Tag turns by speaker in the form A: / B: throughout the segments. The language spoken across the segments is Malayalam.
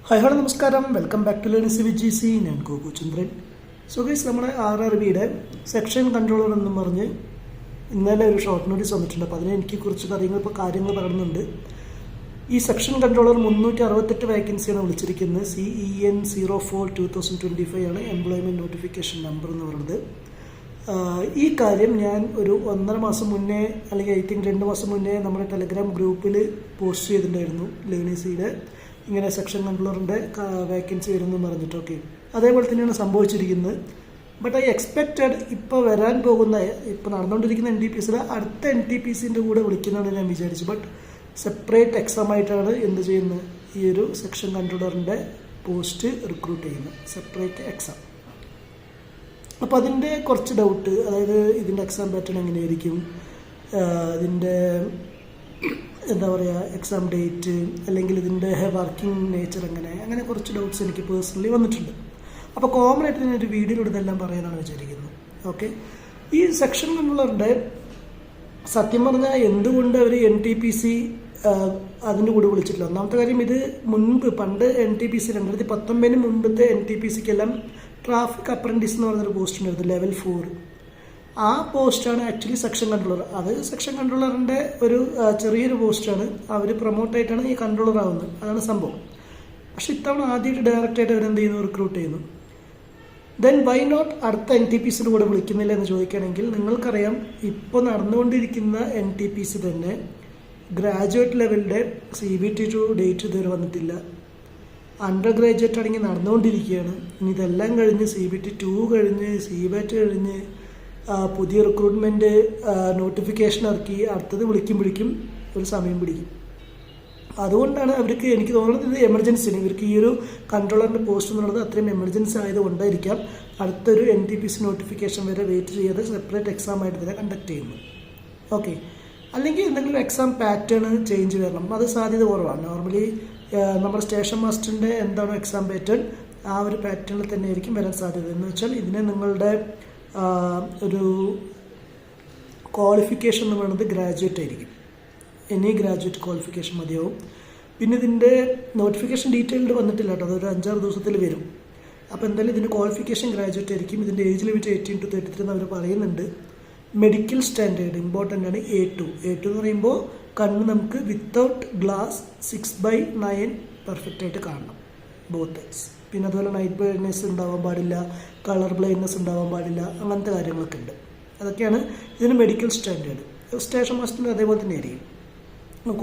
A: ഹായ് ഹലോ നമസ്കാരം, welcome back to learning civil GC. ഞാൻ ഗോകുചന്ദ്രൻ. സോ ഗൈസ്, നമ്മുടെ RRBയുടെ സെക്ഷൻ കൺട്രോളർ എന്നും പറഞ്ഞ് ഇന്നലെ ഒരു ഷോർട്ട് നോട്ടീസ് വന്നിട്ടുണ്ട്. അപ്പോൾ അതിന് എനിക്ക് കുറച്ച് കാര്യങ്ങൾ പറയുന്നുണ്ട്. ഈ സെക്ഷൻ കൺട്രോളർ 368 വേക്കൻസിയാണ് വിളിച്ചിരിക്കുന്നത്. CEN 04/2025 ആണ് എംപ്ലോയ്മെൻറ്റ് നോട്ടിഫിക്കേഷൻ നമ്പർ എന്ന് പറയുന്നത്. ഈ കാര്യം ഞാൻ ഒരു 1.5 മാസം മുന്നേ, അല്ലെങ്കിൽ ഐ തിങ്ക് 2 മാസം മുന്നേ നമ്മുടെ ടെലഗ്രാം ഗ്രൂപ്പിൽ പോസ്റ്റ് ചെയ്തിട്ടുണ്ടായിരുന്നു. ലേണിംഗ് ഇങ്ങനെ സെക്ഷൻ കൺട്രോളറിൻ്റെ വേക്കൻസി വരുന്നു പറഞ്ഞിട്ട്. ഓക്കെ, അതേപോലെ തന്നെയാണ് സംഭവിച്ചിരിക്കുന്നത്. ബട്ട് ഐ എക്സ്പെക്റ്റഡ് ഇപ്പോൾ വരാൻ പോകുന്ന, ഇപ്പോൾ നടന്നുകൊണ്ടിരിക്കുന്ന NTPCയുടെ അടുത്ത NTPCൻ്റെ കൂടെ വിളിക്കുന്നതാണ് ഞാൻ വിചാരിച്ചു. ബട്ട് സെപ്പറേറ്റ് എക്സാം ആയിട്ടാണ് എന്ത് ചെയ്യുന്നത്, ഈ ഒരു സെക്ഷൻ കൺട്രോളറിൻ്റെ പോസ്റ്റ് റിക്രൂട്ട് ചെയ്യുന്നത്, സെപ്പറേറ്റ് എക്സാം. അപ്പോൾ അതിൻ്റെ കുറച്ച് ഡൗട്ട്, അതായത് ഇതിൻ്റെ എക്സാം പാറ്റേൺ എങ്ങനെയായിരിക്കും, ഇതിൻ്റെ എന്താ പറയുക, എക്സാം ഡേറ്റ്, അല്ലെങ്കിൽ ഇതിൻ്റെ വർക്കിംഗ് നേച്ചർ അങ്ങനെ കുറച്ച് ഡൗട്ട്സ് എനിക്ക് പേഴ്സണലി വന്നിട്ടുണ്ട്. അപ്പോൾ കോമൺ ആയിട്ട് ഞാനൊരു വീഡിയോയിലൂടെ ഇതെല്ലാം പറയാനാണ് വിചാരിക്കുന്നത്. ഓക്കെ, ഈ സെക്ഷൻ കൺട്രോളറിൻ്റെ സത്യം പറഞ്ഞാൽ എന്തുകൊണ്ട് അവർ NTPC അതിൻ്റെ കൂടെ വിളിച്ചിട്ടില്ല. ഒന്നാമത്തെ കാര്യം, ഇത് പണ്ട് NTPC 2019 മുൻപത്തെ NTPCക്കെല്ലാം ട്രാഫിക് അപ്രൻറ്റീസ് എന്ന് പറഞ്ഞൊരു പോസ്റ്റ് ഉണ്ടായിരുന്നു, ലെവൽ 4. ആ പോസ്റ്റാണ് ആക്ച്വലി സെക്ഷൻ കൺട്രോളർ. അത് സെക്ഷൻ കൺട്രോളറിൻ്റെ ഒരു ചെറിയൊരു പോസ്റ്റാണ്. അവർ പ്രൊമോട്ടായിട്ടാണ് ഈ കൺട്രോളർ ആവുന്നത്. അതാണ് സംഭവം. പക്ഷെ ഇത്തവണ ആദ്യമായിട്ട് ഡയറക്റ്റായിട്ട് അവരെന്ത് ചെയ്യുന്നു, റിക്രൂട്ട് ചെയ്യുന്നു. ദെൻ വൈ നോട്ട് അടുത്ത NTPCയുടെ കൂടെ വിളിക്കുന്നില്ല എന്ന് ചോദിക്കുകയാണെങ്കിൽ, നിങ്ങൾക്കറിയാം ഇപ്പോൾ നടന്നുകൊണ്ടിരിക്കുന്ന NTPC തന്നെ ഗ്രാജുവേറ്റ് ലെവലിൻ്റെ CBT2 ഡേറ്റ് ഇതുവരെ വന്നിട്ടില്ല. അണ്ടർ ഗ്രാജുവേറ്റ് ആണെങ്കിൽ നടന്നുകൊണ്ടിരിക്കുകയാണ്. ഇനി ഇതെല്ലാം കഴിഞ്ഞ് CBT2 കഴിഞ്ഞ് CBAT കഴിഞ്ഞ് പുതിയ റിക്രൂട്ട്മെൻറ്റ് നോട്ടിഫിക്കേഷൻ ഇറക്കി അടുത്തത് വിളിക്കുമ്പോഴേക്കും ഒരു സമയം പിടിക്കും. അതുകൊണ്ടാണ് അവർക്ക്, എനിക്ക് തോന്നുന്നത് ഇത് എമർജൻസിയാണ്. ഇവർക്ക് ഈ ഒരു കൺട്രോളറിൻ്റെ പോസ്റ്റ് എന്നുള്ളത് അത്രയും എമർജൻസി ആയതുകൊണ്ടായിരിക്കാം അടുത്തൊരു NTPC നോട്ടിഫിക്കേഷൻ വരെ വെയിറ്റ് ചെയ്യാതെ സെപ്പറേറ്റ് എക്സാം ആയിട്ട് തന്നെ കണ്ടക്ട് ചെയ്യുന്നു. ഓക്കെ, അല്ലെങ്കിൽ എന്തെങ്കിലും എക്സാം പാറ്റേൺ ചേഞ്ച് വരണം, അത് സാധ്യത കുറവാണ്. നോർമലി നമ്മുടെ സ്റ്റേഷൻ മാസ്റ്ററിൻ്റെ എന്താണോ എക്സാം പാറ്റേൺ, ആ ഒരു പാറ്റേണിൽ തന്നെ ആയിരിക്കും വരാൻ സാധ്യത. എന്ന് വെച്ചാൽ ഇതിനെ നിങ്ങളുടെ ഒരു ക്വാളിഫിക്കേഷൻ എന്ന് പറയുന്നത് ഗ്രാജുവേറ്റ് ആയിരിക്കും. എനി ഗ്രാജുവേറ്റ് ക്വാളിഫിക്കേഷൻ മതിയാവും. പിന്നെ ഇതിൻ്റെ നോട്ടിഫിക്കേഷൻ ഡീറ്റെയിൽഡ് വന്നിട്ടില്ല കേട്ടോ, അതൊരു 5-6 ദിവസത്തിൽ വരും. അപ്പോൾ എന്തായാലും ഇതിൻ്റെ ക്വാളിഫിക്കേഷൻ ഗ്രാജുവേറ്റ് ആയിരിക്കും. ഇതിൻ്റെ ഏജ് ലിമിറ്റ് 18 to 33 എന്ന് അവർ പറയുന്നുണ്ട്. മെഡിക്കൽ സ്റ്റാൻഡേർഡ് ഇമ്പോർട്ടൻ്റ് ആണ്. A2 എന്ന് പറയുമ്പോൾ കണ്ണ് നമുക്ക് വിത്തൗട്ട് ഗ്ലാസ് 6/9 പെർഫെക്റ്റ് ആയിട്ട് കാണണം, ബോത്ത് ഐസ്. പിന്നെ അതുപോലെ നൈറ്റ് ബ്ലൈൻഡ്നെസ് ഉണ്ടാവാൻ പാടില്ല, കളർ ബ്ലൈൻഡ്നെസ് ഉണ്ടാവാൻ പാടില്ല, അങ്ങനത്തെ കാര്യങ്ങളൊക്കെ ഉണ്ട്. അതൊക്കെയാണ് ഇതിന് മെഡിക്കൽ സ്റ്റാൻഡേർഡ്. സ്റ്റേഷൻ മാസ്റ്ററിന് അതേപോലെ തന്നെ ആയിരിക്കും.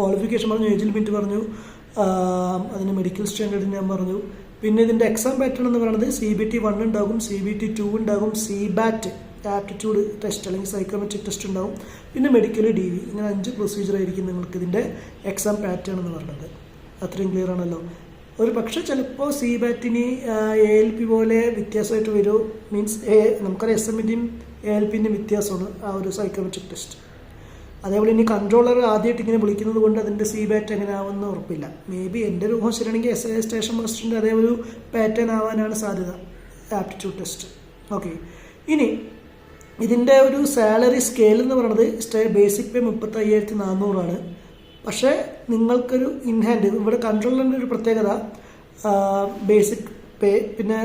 A: ക്വാളിഫിക്കേഷൻ പറഞ്ഞു, ഏജ് ലിമിറ്റ് പറഞ്ഞു, അതിന് മെഡിക്കൽ സ്റ്റാൻഡേർഡ് ഞാൻ പറഞ്ഞു. പിന്നെ ഇതിൻ്റെ എക്സാം പാറ്റേൺ എന്ന് പറയുന്നത് CBT1 ഉണ്ടാകും, CBT2 ഉണ്ടാകും, CBAT ആപ്റ്റിറ്റ്യൂഡ് ടെസ്റ്റ് അല്ലെങ്കിൽ സൈക്കോമെട്രിക് ടെസ്റ്റ് ഉണ്ടാവും, പിന്നെ മെഡിക്കൽ DV. ഇങ്ങനെ 5 പ്രൊസീജിയർ ആയിരിക്കും നിങ്ങൾക്ക് ഇതിൻ്റെ എക്സാം പാറ്റേൺ എന്ന് പറയുന്നത്. അത്രയും ക്ലിയർ ആണല്ലോ. ഒരു പക്ഷേ ചിലപ്പോൾ CBATന് ALP പോലെ വ്യത്യാസമായിട്ട് വരും. മീൻസ് നമുക്കറിയാം SMന്റെയും ALPൻ്റെയും വ്യത്യാസമാണ് ആ ഒരു സൈക്കോമെട്രിക് ടെസ്റ്റ്. അതേപോലെ ഇനി കൺട്രോളർ ആദ്യമായിട്ട് ഇങ്ങനെ വിളിക്കുന്നത് കൊണ്ട് അതിൻ്റെ CBAT എങ്ങനെ ആവുമെന്ന് ഉറപ്പില്ല. മേ ബി എൻ്റെ ഒരു ഊഹം ശരിയാണെങ്കിൽ സ്റ്റേഷൻ മാസ്റ്ററിൻ്റെ അതേ ഒരു പാറ്റേൺ ആവാനാണ് സാധ്യത, ആപ്റ്റിറ്റ്യൂഡ് ടെസ്റ്റ്. ഓക്കെ, ഇനി ഇതിൻ്റെ ഒരു സാലറി സ്കെയിൽ എന്ന് പറയുന്നത് ബേസിക് പേ 35,400 ആണ്. പക്ഷേ നിങ്ങൾക്കൊരു ഇൻഹാൻഡ്, ഇവിടെ കൺട്രോളറിൻ്റെ ഒരു പ്രത്യേകത ബേസിക് പേ, പിന്നെ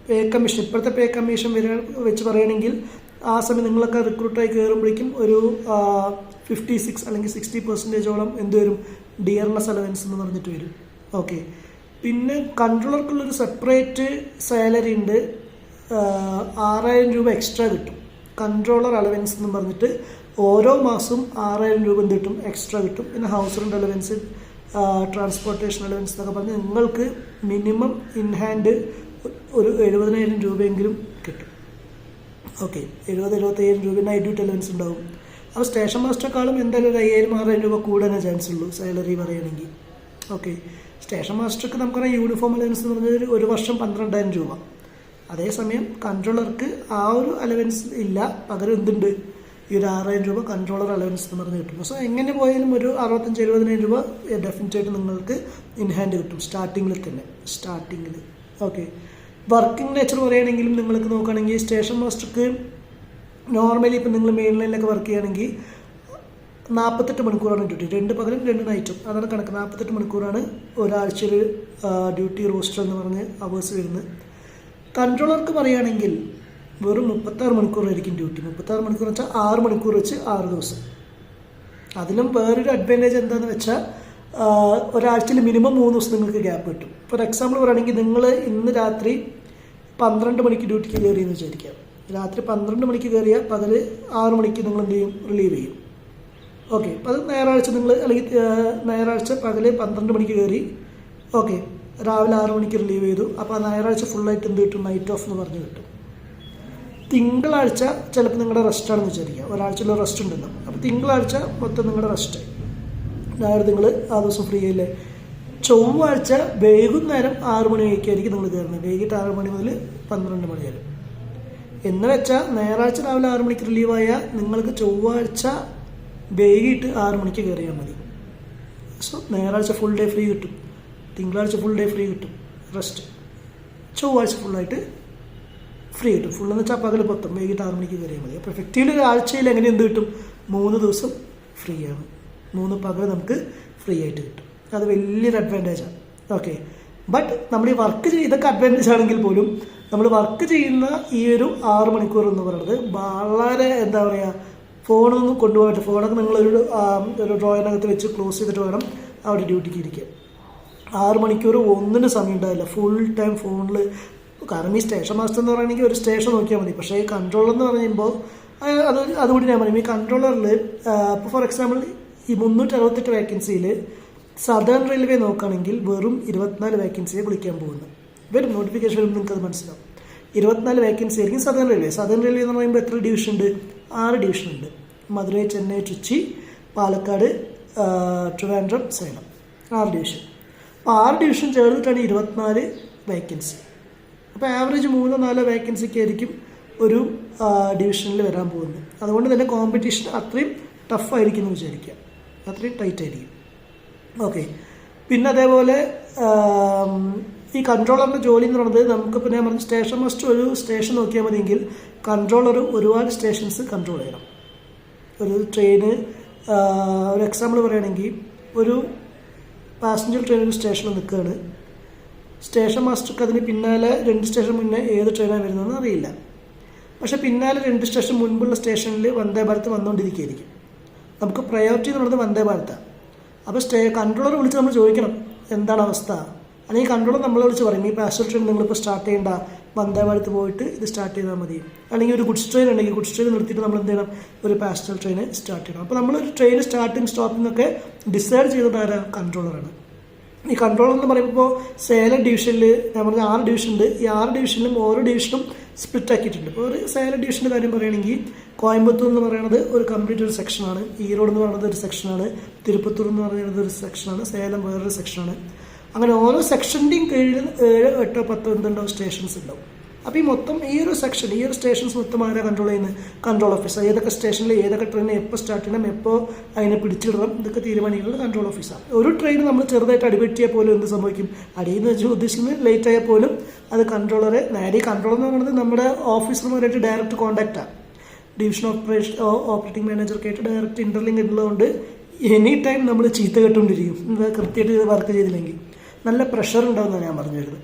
A: പേ കമ്മീഷൻ, ഇപ്പോഴത്തെ പേ കമ്മീഷൻ വെച്ച് പറയുകയാണെങ്കിൽ ആ സമയം നിങ്ങളൊക്കെ റിക്രൂട്ടായി കയറുമ്പോഴേക്കും ഒരു 56 അല്ലെങ്കിൽ 60% എന്ത് വരും, ഡിയർനെസ് അലവൻസ് എന്ന് പറഞ്ഞിട്ട് വരും. ഓക്കെ, പിന്നെ കൺട്രോളർക്കുള്ളൊരു സെപ്പറേറ്റ് സാലറി ഉണ്ട്, 6,000 രൂപ എക്സ്ട്രാ കിട്ടും. കൺട്രോളർ അലവൻസ് എന്ന് പറഞ്ഞിട്ട് ഓരോ മാസവും 6,000 രൂപ എന്ത് കിട്ടും, എക്സ്ട്രാ കിട്ടും. പിന്നെ house rent allowance, transportation allowance എന്നൊക്കെ പറഞ്ഞ് നിങ്ങൾക്ക് മിനിമം ഇൻ ഹാൻഡ് ഒരു 70,000 രൂപയെങ്കിലും കിട്ടും. ഓക്കെ, 70,000-75,000 രൂപ നൈറ്റ് ഡ്യൂട്ടി അലവൻസ് ഉണ്ടാവും. അപ്പോൾ സ്റ്റേഷൻ മാസ്റ്ററെക്കാളും എന്തായാലും ഒരു 5,000-6,000 രൂപ കൂടാനേ ചാൻസ് ഉള്ളൂ സാലറി പറയുകയാണെങ്കിൽ. ഓക്കെ, സ്റ്റേഷൻ മാസ്റ്റർക്ക് നമുക്കറിയാം യൂണിഫോം അലവൻസ് എന്ന് പറഞ്ഞാൽ ഒരു വർഷം 12,000 രൂപ. അതേസമയം കൺട്രോളർക്ക് ആ ഒരു അലവൻസ് ഇല്ല, പകരം എന്തുണ്ട്, ഈ ഒരു 6,000 രൂപ കൺട്രോളർ അലവൻസ് എന്ന് പറഞ്ഞ് കിട്ടും. സോ എങ്ങനെ പോയാലും ഒരു 65,000-70,000 രൂപ ഡെഫിനറ്റായിട്ട് നിങ്ങൾക്ക് ഇൻ ഹാൻഡ് കിട്ടും സ്റ്റാർട്ടിങ്ങിൽ തന്നെ. ഓക്കെ, വർക്കിംഗ് നേച്ചർ പറയുകയാണെങ്കിലും നിങ്ങൾക്ക് നോക്കുകയാണെങ്കിൽ സ്റ്റേഷൻ മാസ്റ്റർക്ക് നോർമലി ഇപ്പം നിങ്ങൾ മെയിൻ ലൈനിലൊക്കെ വർക്ക് ചെയ്യുകയാണെങ്കിൽ 48 മണിക്കൂറാണ് ഡ്യൂട്ടി, 2 പകലും 2 നൈറ്റും, അതാണ് കണക്ക്. 48 മണിക്കൂറാണ് ഒരാഴ്ചയിൽ ഡ്യൂട്ടി റോസ്റ്റർ എന്ന് പറഞ്ഞ് അവേഴ്സ് വരുന്നത്. കൺട്രോളർക്ക് പറയുകയാണെങ്കിൽ വെറും 36 മണിക്കൂറായിരിക്കും ഡ്യൂട്ടി. 36 മണിക്കൂർ വെച്ചാൽ 6 മണിക്കൂർ വെച്ച് 6 ദിവസം. അതിലും വേറൊരു അഡ്വാൻറ്റേജ് എന്താണെന്ന് വെച്ചാൽ ഒരാഴ്ചയിൽ മിനിമം 3 ദിവസം നിങ്ങൾക്ക് ഗ്യാപ്പ് കിട്ടും. ഫോർ എക്സാമ്പിൾ പറയുകയാണെങ്കിൽ നിങ്ങൾ ഇന്ന് രാത്രി 12 മണിക്ക് ഡ്യൂട്ടിക്ക് കയറിയെന്ന് വിചാരിക്കാം. രാത്രി 12 മണിക്ക് കയറിയാൽ പകൽ 6 മണിക്ക് നിങ്ങൾ എന്ത് ചെയ്യും, റിലീവ് ചെയ്യും. ഓക്കെ, അപ്പോൾ അത് ഞായറാഴ്ച നിങ്ങൾ അല്ലെങ്കിൽ ഞായറാഴ്ച പകൽ 12 മണിക്ക് കയറി, ഓക്കെ, രാവിലെ 6 മണിക്ക് റിലീവ് ചെയ്തു. അപ്പോൾ ആ ഞായറാഴ്ച ഫുള്ളായിട്ട് എന്ത് കിട്ടും, നൈറ്റ് ഓഫ് എന്ന് പറഞ്ഞ് കിട്ടും. തിങ്കളാഴ്ച ചിലപ്പോൾ നിങ്ങളുടെ റെസ്റ്റാണെന്ന് വിചാരിക്കുക, ഒരാഴ്ചയിൽ റെസ്റ്റ് ഉണ്ടല്ലോ. അപ്പോൾ തിങ്കളാഴ്ച മൊത്തം നിങ്ങളുടെ റെസ്റ്റ്, ഞായർ നിങ്ങൾ ആ ദിവസം ഫ്രീ ആയില്ലേ. ചൊവ്വാഴ്ച വൈകുന്നേരം 6 മണിയൊക്കെയായിരിക്കും നിങ്ങൾ കയറുന്നത്, വൈകിട്ട് 6 മണി മുതൽ 12 മണി വരെ. എന്ന് വെച്ചാൽ ഞായറാഴ്ച രാവിലെ 6 മണിക്ക് റിലീവായാൽ നിങ്ങൾക്ക് ചൊവ്വാഴ്ച വൈകിട്ട് 6 മണിക്ക് കയറിയാൽ മതി. സോ ഞായറാഴ്ച ഫുൾ ഡേ ഫ്രീ കിട്ടും, തിങ്കളാഴ്ച ഫുൾ ഡേ ഫ്രീ കിട്ടും റെസ്റ്റ്, ചൊവ്വാഴ്ച ഫുള്ളായിട്ട് ഫ്രീ കിട്ടും. ഫുള്ളെന്ന് വെച്ചാൽ പകൽ 10 വൈകിട്ട് 6 മണിക്ക് കയറിയാൽ മതി. അപ്പോൾ എഫക്റ്റീവ്ലി ആഴ്ചയിൽ എങ്ങനെ എന്ത് കിട്ടും, 3 ദിവസം ഫ്രീ ആണ്, 3 പകൽ നമുക്ക് ഫ്രീ ആയിട്ട് കിട്ടും. അത് വലിയൊരു അഡ്വാൻറ്റേജാണ്. ഓക്കെ, ബട്ട് നമ്മൾ ഈ വർക്ക് ഇതൊക്കെ അഡ്വാൻറ്റേജ് ആണെങ്കിൽ പോലും നമ്മൾ വർക്ക് ചെയ്യുന്ന ഈ ഒരു 6 മണിക്കൂർ എന്ന് പറയുന്നത് വളരെ എന്താ പറയുക, ഫോണൊന്നും കൊണ്ടുപോയിട്ട്, ഫോണൊക്കെ നിങ്ങളൊരു ഡ്രോയിനകത്ത് വെച്ച് ക്ലോസ് ചെയ്തിട്ട് വേണം അവിടെ ഡ്യൂട്ടിക്ക് ഇരിക്കുക. 6 മണിക്കൂർ ഒന്നിനും സമയം ഉണ്ടാവില്ല, ഫുൾ ടൈം ഫോണിൽ. കാരണം ഈ സ്റ്റേഷൻ മാസ്റ്റർ എന്ന് പറയുകയാണെങ്കിൽ ഒരു സ്റ്റേഷൻ നോക്കിയാൽ മതി. പക്ഷേ ഈ കൺട്രോളർ എന്ന് പറയുമ്പോൾ അതുകൂടി ഞാൻ പറയും, ഈ കൺട്രോളറിൽ ഇപ്പോൾ ഫോർ എക്സാമ്പിൾ ഈ 368 വേക്കൻസിയിൽ സദേൺ റെയിൽവേ നോക്കുകയാണെങ്കിൽ വെറും 24 വേക്കൻസിയെ വിളിക്കാൻ പോകുന്നത്. വരും നോട്ടിഫിക്കേഷൻ വരുമ്പോൾ നിങ്ങൾക്ക് അത് മനസ്സിലാവും. 24 വേക്കൻസി ആയിരിക്കും സദേൺ റെയിൽവേ. സദേൺ റെയിൽവേ എന്ന് പറയുമ്പോൾ എത്ര ഡിവിഷൻ ഉണ്ട്, 6 ഡിവിഷൻ ഉണ്ട്. മധുരൈ, ചെന്നൈ, ട്രിച്ചി, പാലക്കാട്, ട്രിവാൻഡ്രം, സേലം, 6 ഡിവിഷൻ. അപ്പോൾ 6 ഡിവിഷൻ ചേർന്നിട്ടാണ് 24 വേക്കൻസി. അപ്പോൾ ആവറേജ് 3-4 വേക്കൻസിക്ക് ആയിരിക്കും ഒരു ഡിവിഷനിൽ വരാൻ പോകുന്നത്. അതുകൊണ്ട് തന്നെ കോമ്പറ്റീഷൻ അത്രയും ടഫായിരിക്കും എന്ന് വിചാരിക്കുക, അത്രയും ടൈറ്റ് ആയിരിക്കും. ഓക്കെ, പിന്നെ അതേപോലെ ഈ കൺട്രോളറിൻ്റെ ജോലി എന്ന് പറയുന്നത് നമുക്കിപ്പോൾ ഞാൻ പറഞ്ഞ സ്റ്റേഷൻ മാസ്റ്റർ ഒരു സ്റ്റേഷൻ നോക്കിയാൽ മതിയെങ്കിൽ കൺട്രോളർ ഒരുപാട് സ്റ്റേഷൻസ് കൺട്രോൾ ചെയ്യണം. ഒരു ട്രെയിന് ഒരു എക്സാമ്പിൾ പറയുകയാണെങ്കിൽ ഒരു പാസഞ്ചർ ട്രെയിൻ ഒരു സ്റ്റേഷനിൽ നിൽക്കുകയാണ്. സ്റ്റേഷൻ മാസ്റ്റർക്ക് അതിന് പിന്നാലെ 2 സ്റ്റേഷൻ മുന്നേ ഏത് ട്രെയിനാണ് വരുന്നതെന്ന് അറിയില്ല. പക്ഷേ പിന്നാലെ 2 സ്റ്റേഷൻ മുൻപുള്ള സ്റ്റേഷനിൽ വന്ദേ ഭാരത് വന്നുകൊണ്ടിരിക്കുകയായിരിക്കും. നമുക്ക് പ്രയോറിറ്റി എന്ന് പറയുന്നത് വന്ദേ ഭാരതാണ്. അപ്പോൾ കൺട്രോളർ വിളിച്ച് നമ്മൾ ചോദിക്കണം എന്താണ് അവസ്ഥ, അല്ലെങ്കിൽ കൺട്രോളർ നമ്മളെ വിളിച്ച് പറയും ഈ പാസഞ്ചർ ട്രെയിൻ നിങ്ങളിപ്പോൾ സ്റ്റാർട്ട് ചെയ്യേണ്ട, വന്ദേ ഭാരത് പോയിട്ട് ഇത് സ്റ്റാർട്ട് ചെയ്താൽ മതി. അല്ലെങ്കിൽ ഒരു ഗുഡ്സ് ട്രെയിൻ ഉണ്ടെങ്കിൽ ഗുഡ്സ് ട്രെയിൻ നിർത്തിയിട്ട് നമ്മൾ എന്ത് ചെയ്യണം, ഒരു പാസഞ്ചർ ട്രെയിൻ സ്റ്റാർട്ട് ചെയ്യണം. അപ്പോൾ നമ്മളൊരു ട്രെയിൻ സ്റ്റാർട്ടിങ് സ്റ്റോപ്പിങ്ങൊക്കെ ഡിസൈഡ് ചെയ്തത് ആരാ, കൺട്രോളറാണ്. ഈ കൺട്രോളർ എന്ന് പറയുമ്പോൾ സേലം ഡിവിഷനിൽ ഞാൻ പറഞ്ഞ 6 ഡിവിഷൻ ഉണ്ട്. ഈ 6 ഡിവിഷനിലും ഓരോ ഡിവിഷനും സ്പ്ലിറ്റ് ആക്കിയിട്ടുണ്ട്. ഇപ്പോൾ ഒരു സേലം ഡിവിഷൻ്റെ കാര്യം പറയുകയാണെങ്കിൽ കോയമ്പത്തൂർ എന്ന് പറയുന്നത് ഒരു കംപ്ലീറ്റ് ഒരു സെക്ഷനാണ്, ഈറോഡ് എന്ന് പറയുന്നത് ഒരു സെക്ഷനാണ്, തിരുപ്പത്തൂർ എന്ന് പറയുന്നത് ഒരു സെക്ഷനാണ്, സേലം വേറൊരു സെക്ഷനാണ്. അങ്ങനെ ഓരോ സെക്ഷൻ്റെയും കീഴിൽ 7, 8, 10 എന്തുണ്ടാവും സ്റ്റേഷൻസ് ഉണ്ടാവും. അപ്പോൾ ഈ മൊത്തം ഈ ഒരു സെക്ഷൻ, ഈ ഒരു സ്റ്റേഷൻസ് മൊത്തം ആരാ കൺട്രോൾ ചെയ്യുന്നത്, കൺട്രോൾ ഓഫീസർ. ഏതൊക്കെ സ്റ്റേഷനിൽ ഏതൊക്കെ ട്രെയിൻ എപ്പോൾ സ്റ്റാർട്ട് ചെയ്യണം, എപ്പോൾ അതിനെ പിടിച്ചിടണം, ഇതൊക്കെ തീരുമാനിക്കുന്നത് കൺട്രോൾ ഓഫീസറാണ്. ഒരു ട്രെയിൻ നമ്മൾ ചെറുതായിട്ട് അടിപറ്റിയാൽ പോലും എന്ത് സംഭവിക്കും, അടിയെന്ന് വെച്ചാൽ ഉദ്ദേശിക്കുന്നത് ലേറ്റ് ആയാൽ പോലും അത് കൺട്രോളറെ നേരെ. കൺട്രോൾ എന്ന് പറയുന്നത് നമ്മുടെ ഓഫീസർമാരായിട്ട് direct കോൺടാക്റ്റാണ്. Division operating മാനേജർക്കായിട്ട് direct interlink ഉള്ളതുകൊണ്ട് എനി ടൈം നമ്മൾ ചീത്ത കേട്ടുകൊണ്ടിരിക്കും കൃത്യമായിട്ട് വർക്ക് ചെയ്തില്ലെങ്കിൽ. നല്ല പ്രഷർ ഉണ്ടാവുമെന്നാണ് ഞാൻ പറഞ്ഞു വരുന്നത്.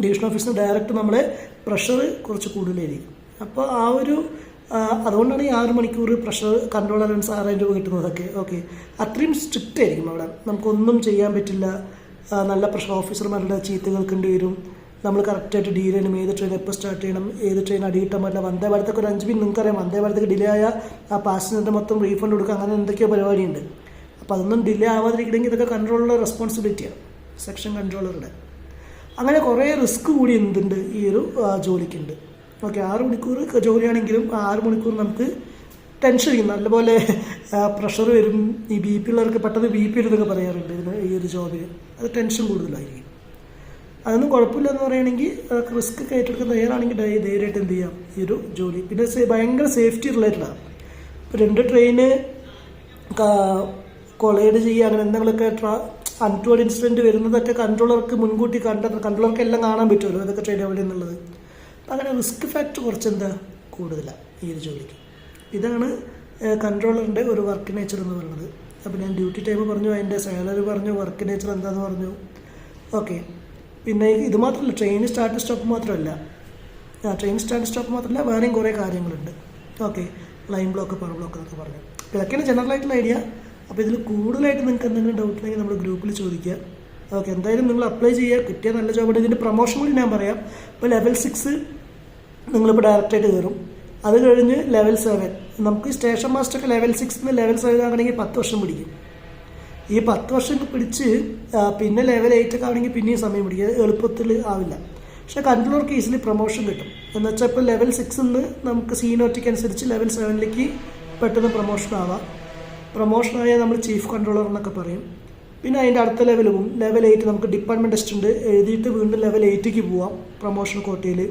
A: ഡിവിഷൻ ഓഫീസിന് ഡയറക്റ്റ് നമ്മളെ പ്രഷർ കുറച്ച് കൂടുതലായിരിക്കും. അപ്പോൾ ആ ഒരു അതുകൊണ്ടാണ് ഈ 6 മണിക്കൂർ പ്രഷർ കൺട്രോൾ അലവൻസ് 6000 രൂപ കിട്ടുന്നതൊക്കെ. ഓക്കെ, അത്രയും സ്ട്രിക്റ്റ് ആയിരിക്കും അവിടെ, നമുക്കൊന്നും ചെയ്യാൻ പറ്റില്ല. നല്ല പ്രഷർ, ഓഫീസർമാരുടെ ചീത്ത കേൾക്കേണ്ടി വരും. നമ്മൾ കറക്റ്റായിട്ട് ഡീൽ ചെയ്യണം, ഏത് ട്രെയിൻ എപ്പോൾ സ്റ്റാർട്ട് ചെയ്യണം, ഏത് ട്രെയിൻ അടിയിട്ടാൻ പറ്റില്ല. വന്ദേ ഭാരത്തൊക്കെ ഒരു 5 മിനിറ്റ് നിങ്ങൾക്കറിയാം, വന്ദേ ഭാരത്തൊക്കെ ഡിലേ ആയാൽ ആ പാസഞ്ചറിൻ്റെ മൊത്തം റീഫണ്ട് കൊടുക്കുക, അങ്ങനെ എന്തൊക്കെയോ പരിപാടിയുണ്ട്. അപ്പോൾ അതൊന്നും ഡിലേ ആവാതിരിക്കണമെങ്കിൽ ഇതൊക്കെ കൺട്രോളുടെ റെസ്പോൺസിബിലിറ്റിയാണ്, സെക്ഷൻ കൺട്രോളറുടെ. അങ്ങനെ കുറേ റിസ്ക് കൂടി എന്തുണ്ട് ഈ ഒരു ജോലിക്കുണ്ട്. ഓക്കെ, 6 മണിക്കൂർ ജോലിയാണെങ്കിലും 6 മണിക്കൂർ നമുക്ക് ടെൻഷൻ ഇരിക്കും, നല്ലപോലെ പ്രഷർ വരും. ഈ BP ഉള്ളവർക്ക് പെട്ടെന്ന് BP എന്നൊക്കെ പറയാറുണ്ട് ഈ ഒരു ജോബിൽ, അത് ടെൻഷൻ കൂടുതലായിരിക്കും. അതൊന്നും കുഴപ്പമില്ല എന്ന് പറയുകയാണെങ്കിൽ റിസ്ക് ഒക്കെ ഏറ്റെടുക്കുന്ന തയ്യാറാണെങ്കിൽ ധൈര്യമായിട്ട് എന്ത് ചെയ്യാം ഈ ഒരു ജോലി. പിന്നെ ഭയങ്കര സേഫ്റ്റി റിലേറ്റഡാണ്. ഇപ്പോൾ 2 ട്രെയിന് കൊളൈഡ് ചെയ്യുക, അങ്ങനെ എന്തെങ്കിലുമൊക്കെ അൺടോഡ് ഇൻസിഡൻറ്റ് വരുന്നതൊക്കെ കൺട്രോളർക്ക് മുൻകൂട്ടി കൺട്രോളർക്ക് എല്ലാം കാണാൻ പറ്റുമല്ലോ അതൊക്കെ ട്രെയിൻ എവിടെ എന്നുള്ളത്. അപ്പം അങ്ങനെ റിസ്ക് ഫാക്ടർ കുറച്ച് കൂടുതലാണ് ഈ ഒരു ജോലിക്ക്. ഇതാണ് കൺട്രോളറിൻ്റെ ഒരു വർക്ക് നേച്ചർ എന്ന് പറയുന്നത്. അപ്പോൾ ഞാൻ ഡ്യൂട്ടി ടൈം പറഞ്ഞു, അതിൻ്റെ സാലറി പറഞ്ഞു, വർക്ക് നേച്ചർ എന്താണെന്ന് പറഞ്ഞു. ഓക്കെ, പിന്നെ ഇത് മാത്രമല്ല, ട്രെയിൻ സ്റ്റാർട്ട് സ്റ്റോപ്പ് മാത്രമല്ല, ട്രെയിൻ സ്റ്റാർട്ട് സ്റ്റോപ്പ് മാത്രമല്ല, വേറെയും കുറേ കാര്യങ്ങളുണ്ട്. Okay, line block, power block എന്നൊക്കെ പറഞ്ഞു. അപ്പോൾ ഇതൊക്കെയാണ് ജനറൽ ആയിട്ടുള്ള ഐഡിയ. അപ്പോൾ ഇതിൽ കൂടുതലായിട്ട് നിങ്ങൾക്ക് എന്തെങ്കിലും ഡൗട്ട് ഉണ്ടെങ്കിൽ നമ്മുടെ ഗ്രൂപ്പിൽ ചോദിക്കുക. ഓക്കെ, എന്തായാലും നിങ്ങൾ അപ്ലൈ ചെയ്യുക, കിട്ടിയ നല്ല ജോബാണ്. ഇതിൻ്റെ പ്രൊമോഷൻ കൂടി ഞാൻ പറയാം. ഇപ്പോൾ ലെവൽ 6 നിങ്ങളിപ്പോൾ ഡയറക്റ്റായിട്ട് കയറും. അത് കഴിഞ്ഞ് ലെവൽ 7, നമുക്ക് സ്റ്റേഷൻ മാസ്റ്റർക്ക് ലെവൽ 6 ലെവൽ 7 ആകണമെങ്കിൽ 10 വർഷം പിടിക്കും. ഈ 10 വർഷം പിടിച്ച് പിന്നെ ലെവൽ 8 ഒക്കെ ആണെങ്കിൽ പിന്നെയും സമയം പിടിക്കും, എളുപ്പത്തിൽ ആവില്ല. പക്ഷേ കൺട്രോളർക്ക് ഈസിലി പ്രൊമോഷൻ കിട്ടും. എന്ന് വെച്ചാൽ ഇപ്പോൾ ലെവൽ 6 നമുക്ക് സീനിയോറിറ്റിക്ക് അനുസരിച്ച് ലെവൽ 7 പെട്ടെന്ന് പ്രൊമോഷൻ ആവാം. പ്രൊമോഷനായാൽ നമ്മൾ ചീഫ് കൺട്രോളർ എന്നൊക്കെ പറയും. പിന്നെ അതിൻ്റെ അടുത്ത ലെവൽ പോകും. ലെവൽ 8 നമുക്ക് ഡിപ്പാർട്ട്മെൻറ്റ് ടെസ്റ്റ് ഉണ്ട്, എഴുതിയിട്ട് വീണ്ടും ലെവൽ 8 പോവാം പ്രൊമോഷൻ കോട്ടയിൽ.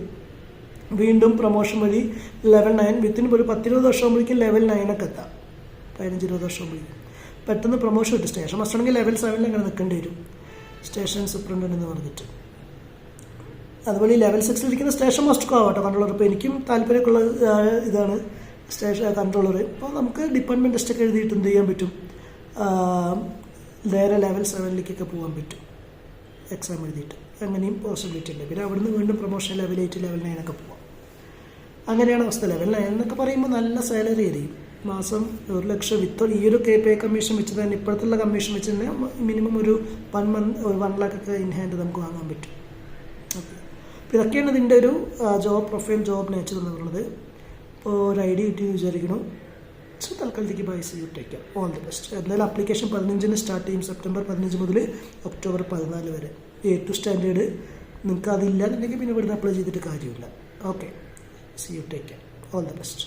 A: വീണ്ടും പ്രൊമോഷൻ വഴി ലെവൽ 9, വിത്തിൻ ഒരു 10-20 വർഷം ആകുമ്പോഴേക്കും ലെവൽ 9 എത്താം. 15-20 വർഷം ആകുമ്പോഴേക്കും പെട്ടെന്ന് പ്രൊമോഷൻ കിട്ടും. സ്റ്റേഷൻ മാസ്റ്റർ ആണെങ്കിൽ ലെവൽ 7 അങ്ങനെ നിൽക്കേണ്ടി വരും, സ്റ്റേഷൻ സൂപ്രണ്ടൻ്റ് എന്ന് പറഞ്ഞിട്ട്. അതുപോലെ ഈ ലെവൽ 6 ഇരിക്കുന്ന സ്റ്റേഷൻ മാസ്റ്റർക്കും ആവാട്ടോ കൺട്രോളർ. ഇപ്പോൾ എനിക്കും താല്പര്യമൊക്കെയുള്ള ഇതാണ് സ്റ്റേഷൻ കൺട്രോളർ. അപ്പോൾ നമുക്ക് ഡിപ്പാർട്ട്മെൻറ്റ് ടെസ്റ്റൊക്കെ എഴുതിയിട്ട് എന്ത് ചെയ്യാൻ പറ്റും, നേരെ ലെവൽ 7 പോകാൻ പറ്റും എക്സാം എഴുതിയിട്ട്. അങ്ങനെയും പോസിബിലിറ്റി ഉണ്ട്. പിന്നെ അവിടുന്ന് വീണ്ടും പ്രൊമോഷൻ ലെവൽ 8 ലെവൽ 9 ഒക്കെ പോകാം. അങ്ങനെയാണ് അവസ്ഥ. ലെവൽ 9 എന്നൊക്കെ പറയുമ്പോൾ നല്ല സാലറി ആയിരിക്കും. മാസം 1 ലക്ഷം വിത്ത് ഈ ഒരു പേ കമ്മീഷൻ വെച്ച് തന്നെ, ഇപ്പോഴത്തുള്ള കമ്മീഷൻ വെച്ച് തന്നെ മിനിമം ഒരു 1 lakh ഒക്കെ ഇൻ ഹാൻഡ് നമുക്ക് വാങ്ങാൻ പറ്റും. ഓക്കെ, അപ്പോൾ ഇതൊക്കെയാണ് ഇതിൻ്റെ ഒരു ജോബ് പ്രൊഫൈൽ, ജോബ് നേച്ചർ എന്ന് പറയുന്നത്. ഇപ്പോൾ ഒരു ഐഡിയ കിട്ടിയെന്ന് വിചാരിക്കണം. സോ തൽക്കാലത്തേക്ക് bye, see you, take care, all the best. എന്തായാലും ആപ്ലിക്കേഷൻ 15 സ്റ്റാർട്ട് ചെയ്യും, സെപ്റ്റംബർ 15 മുതൽ ഒക്ടോബർ 14 വരെ. 8th standard. നിങ്ങൾക്ക് അതില്ലാന്നുണ്ടെങ്കിൽ പിന്നെ ഇവിടുന്ന് അപ്ലൈ ചെയ്തിട്ട് കാര്യമില്ല. Okay, see you, take care, all the best.